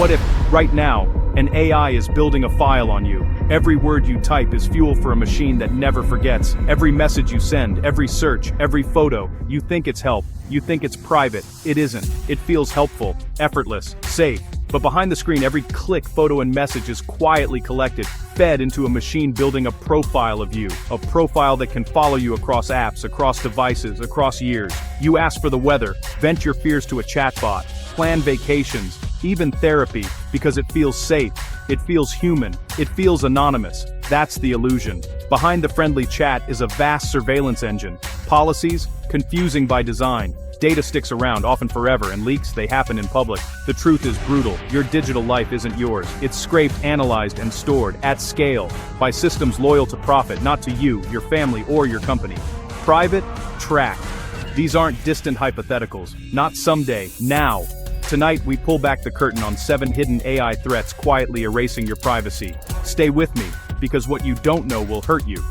What if, right now, an AI is building a file on you? Every word you type is fuel for a machine that never forgets. Every message you send, every search, every photo, you think it's help. You think it's private. It isn't. It feels helpful, effortless, safe. But behind the screen, every click, photo, and message is quietly collected, fed into a machine building a profile of you. A profile that can follow you across apps, across devices, across years. You ask for the weather, vent your fears to a chatbot, plan vacations, even therapy, because it feels safe, it feels human, it feels anonymous. That's the illusion. Behind the friendly chat is a vast surveillance engine. Policies, confusing by design. Data sticks around, often forever, and leaks, they happen in public. The truth is brutal. Your digital life isn't yours. It's scraped, analyzed, and stored, at scale, by systems loyal to profit, not to you, your family, or your company. Private, tracked. These aren't distant hypotheticals. Not someday, now. Tonight, we pull back the curtain on 7 hidden AI threats quietly erasing your privacy. Stay with me, because what you don't know will hurt you.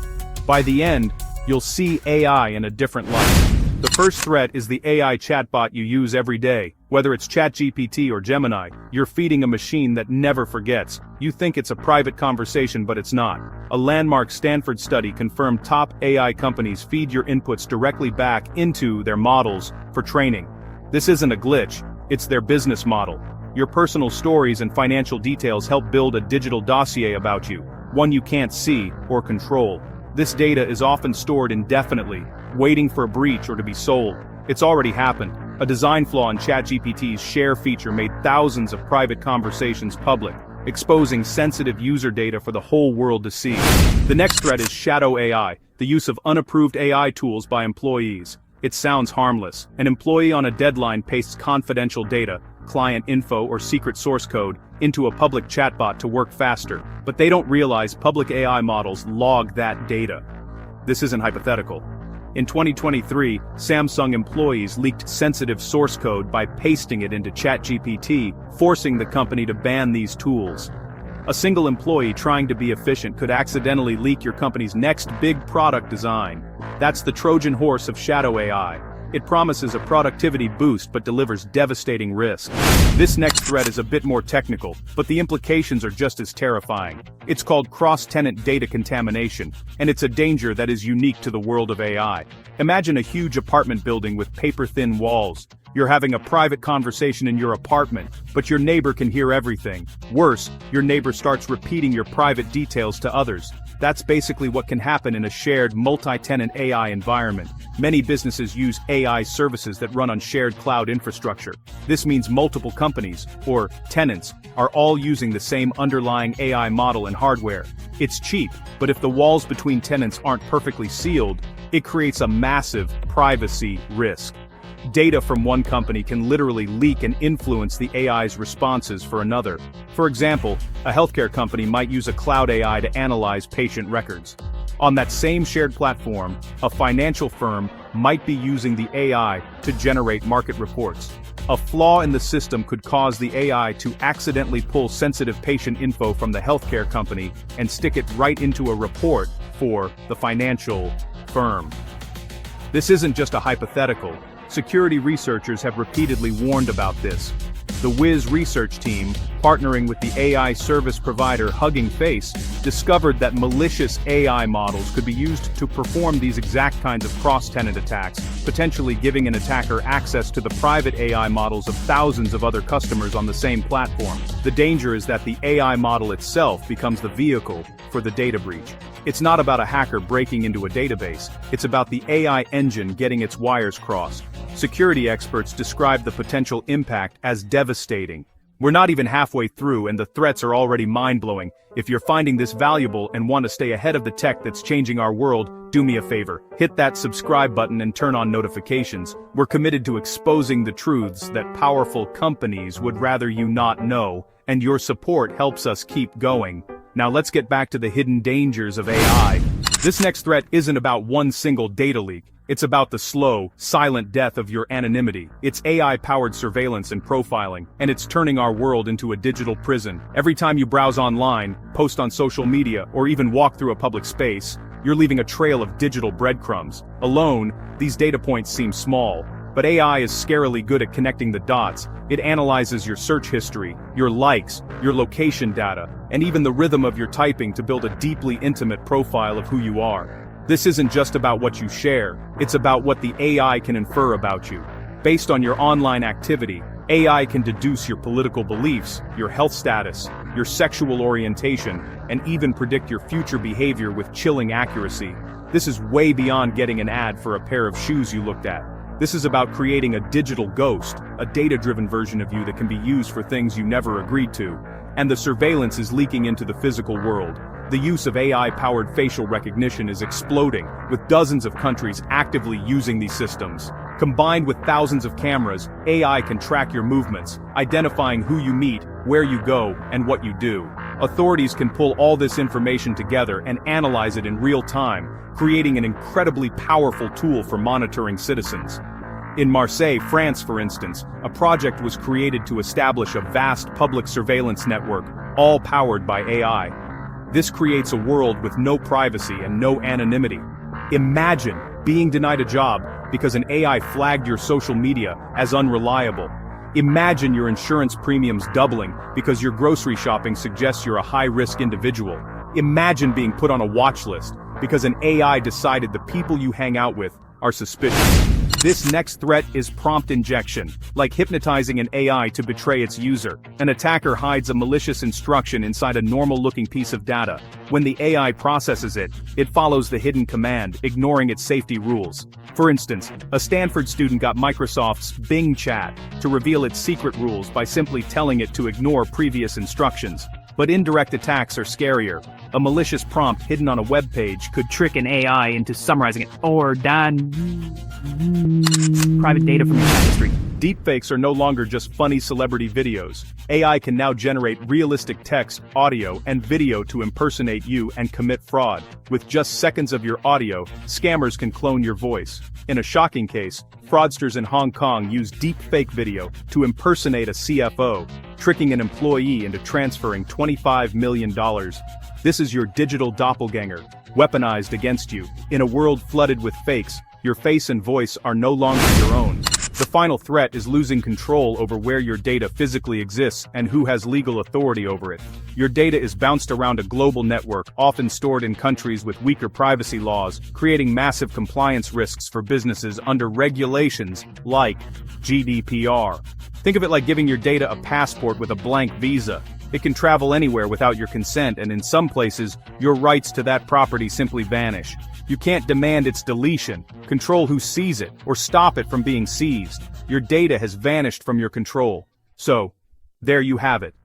By the end, you'll see AI in a different light. The first threat is the AI chatbot you use every day. Whether it's ChatGPT or Gemini, you're feeding a machine that never forgets. You think it's a private conversation, but it's not. A landmark Stanford study confirmed top AI companies feed your inputs directly back into their models for training. This isn't a glitch, it's their business model. Your personal stories and financial details help build a digital dossier about you, one you can't see or control. This data is often stored indefinitely, waiting for a breach or to be sold. It's already happened. A design flaw in ChatGPT's share feature made thousands of private conversations public, exposing sensitive user data for the whole world to see. The next threat is shadow AI, the use of unapproved AI tools by employees. It sounds harmless. An employee on a deadline pastes confidential data, client info or secret source code, into a public chatbot to work faster, but they don't realize public AI models log that data. This isn't hypothetical. In 2023, Samsung employees leaked sensitive source code by pasting it into ChatGPT, forcing the company to ban these tools. A single employee trying to be efficient could accidentally leak your company's next big product design. That's the Trojan horse of shadow AI. It promises a productivity boost but delivers devastating risk. This next threat is a bit more technical, but the implications are just as terrifying. It's called cross-tenant data contamination, and it's a danger that is unique to the world of AI. Imagine a huge apartment building with paper-thin walls. You're having a private conversation in your apartment, but your neighbor can hear everything. Worse, your neighbor starts repeating your private details to others. That's basically what can happen in a shared multi-tenant AI environment. Many businesses use AI services that run on shared cloud infrastructure. This means multiple companies, or tenants, are all using the same underlying AI model and hardware. It's cheap, but if the walls between tenants aren't perfectly sealed, it creates a massive privacy risk. Data from one company can literally leak and influence the AI's responses for another. For example, a healthcare company might use a cloud AI to analyze patient records. On that same shared platform, a financial firm might be using the AI to generate market reports. A flaw in the system could cause the AI to accidentally pull sensitive patient info from the healthcare company and stick it right into a report for the financial firm. This isn't just a hypothetical. Security researchers have repeatedly warned about this. The Wiz research team, partnering with the AI service provider Hugging Face, discovered that malicious AI models could be used to perform these exact kinds of cross-tenant attacks, potentially giving an attacker access to the private AI models of thousands of other customers on the same platform. The danger is that the AI model itself becomes the vehicle for the data breach. It's not about a hacker breaking into a database, it's about the AI engine getting its wires crossed. Security experts describe the potential impact as devastating. We're not even halfway through and the threats are already mind-blowing. If you're finding this valuable and want to stay ahead of the tech that's changing our world, do me a favor. Hit that subscribe button and turn on notifications. We're committed to exposing the truths that powerful companies would rather you not know, and your support helps us keep going. Now let's get back to the hidden dangers of AI. This next threat isn't about one single data leak. It's about the slow, silent death of your anonymity. It's AI-powered surveillance and profiling, and it's turning our world into a digital prison. Every time you browse online, post on social media, or even walk through a public space, you're leaving a trail of digital breadcrumbs. Alone, these data points seem small, But AI is scarily good at connecting the dots. It analyzes your search history, your likes, your location data, and even the rhythm of your typing to build a deeply intimate profile of who you are. This isn't just about what you share, it's about what the AI can infer about you. Based on your online activity, AI can deduce your political beliefs, your health status, your sexual orientation, and even predict your future behavior with chilling accuracy. This is way beyond getting an ad for a pair of shoes you looked at. This is about creating a digital ghost, a data-driven version of you that can be used for things you never agreed to. And the surveillance is leaking into the physical world. The use of AI-powered facial recognition is exploding, with dozens of countries actively using these systems. Combined with thousands of cameras, AI can track your movements, identifying who you meet, where you go, and what you do. Authorities can pull all this information together and analyze it in real time, creating an incredibly powerful tool for monitoring citizens. In Marseille, France, for instance, a project was created to establish a vast public surveillance network, all powered by AI. This creates a world with no privacy and no anonymity. Imagine being denied a job because an AI flagged your social media as unreliable. Imagine your insurance premiums doubling because your grocery shopping suggests you're a high-risk individual. Imagine being put on a watch list because an AI decided the people you hang out with are suspicious. This next threat is prompt injection. Like hypnotizing an AI to betray its user, an attacker hides a malicious instruction inside a normal-looking piece of data. When the AI processes it, it follows the hidden command, ignoring its safety rules. For instance, a Stanford student got Microsoft's Bing chat to reveal its secret rules by simply telling it to ignore previous instructions. But indirect attacks are scarier. A malicious prompt hidden on a web page could trick an AI into summarizing it, or private data from your chat history. Deepfakes are no longer just funny celebrity videos. AI can now generate realistic text, audio, and video to impersonate you and commit fraud. With just seconds of your audio, scammers can clone your voice. In a shocking case, fraudsters in Hong Kong use deepfake video to impersonate a CFO, tricking an employee into transferring $25 million. This is your digital doppelganger, weaponized against you. In a world flooded with fakes, your face and voice are no longer your own. The final threat is losing control over where your data physically exists and who has legal authority over it. Your data is bounced around a global network, often stored in countries with weaker privacy laws, creating massive compliance risks for businesses under regulations like GDPR. Think of it like giving your data a passport with a blank visa. It can travel anywhere without your consent, and in some places, your rights to that property simply vanish. You can't demand its deletion, control who sees it, or stop it from being seized. Your data has vanished from your control. So, there you have it.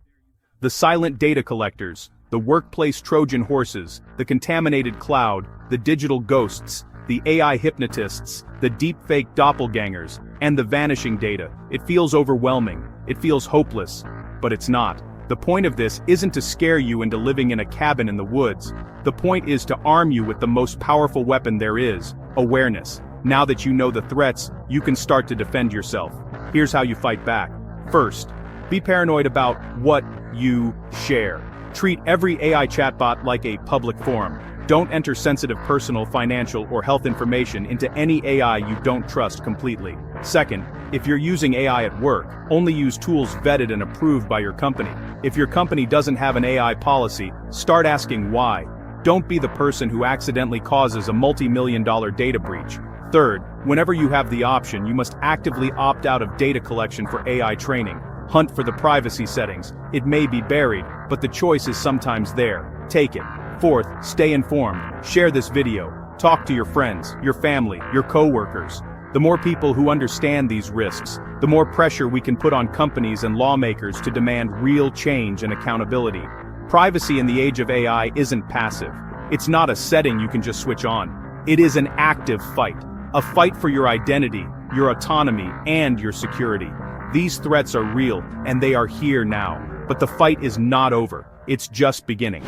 The silent data collectors, the workplace Trojan horses, the contaminated cloud, the digital ghosts, the AI hypnotists, the deepfake doppelgangers, and the vanishing data. It feels overwhelming. It feels hopeless. But it's not. The point of this isn't to scare you into living in a cabin in the woods. The point is to arm you with the most powerful weapon there is, awareness. Now that you know the threats, you can start to defend yourself. Here's how you fight back. First, be paranoid about what you share. Treat every AI chatbot like a public forum. Don't enter sensitive personal, financial, or health information into any AI you don't trust completely. Second, if you're using AI at work, only use tools vetted and approved by your company. If your company doesn't have an AI policy, start asking why. Don't be the person who accidentally causes a multi-million-dollar data breach. Third, whenever you have the option, you must actively opt out of data collection for AI training. Hunt for the privacy settings. It may be buried, but the choice is sometimes there. Take it. Fourth, stay informed. Share this video. Talk to your friends, your family, your co-workers. The more people who understand these risks, the more pressure we can put on companies and lawmakers to demand real change and accountability. Privacy in the age of AI isn't passive. It's not a setting you can just switch on. It is an active fight. A fight for your identity, your autonomy, and your security. These threats are real, and they are here now. But the fight is not over. It's just beginning.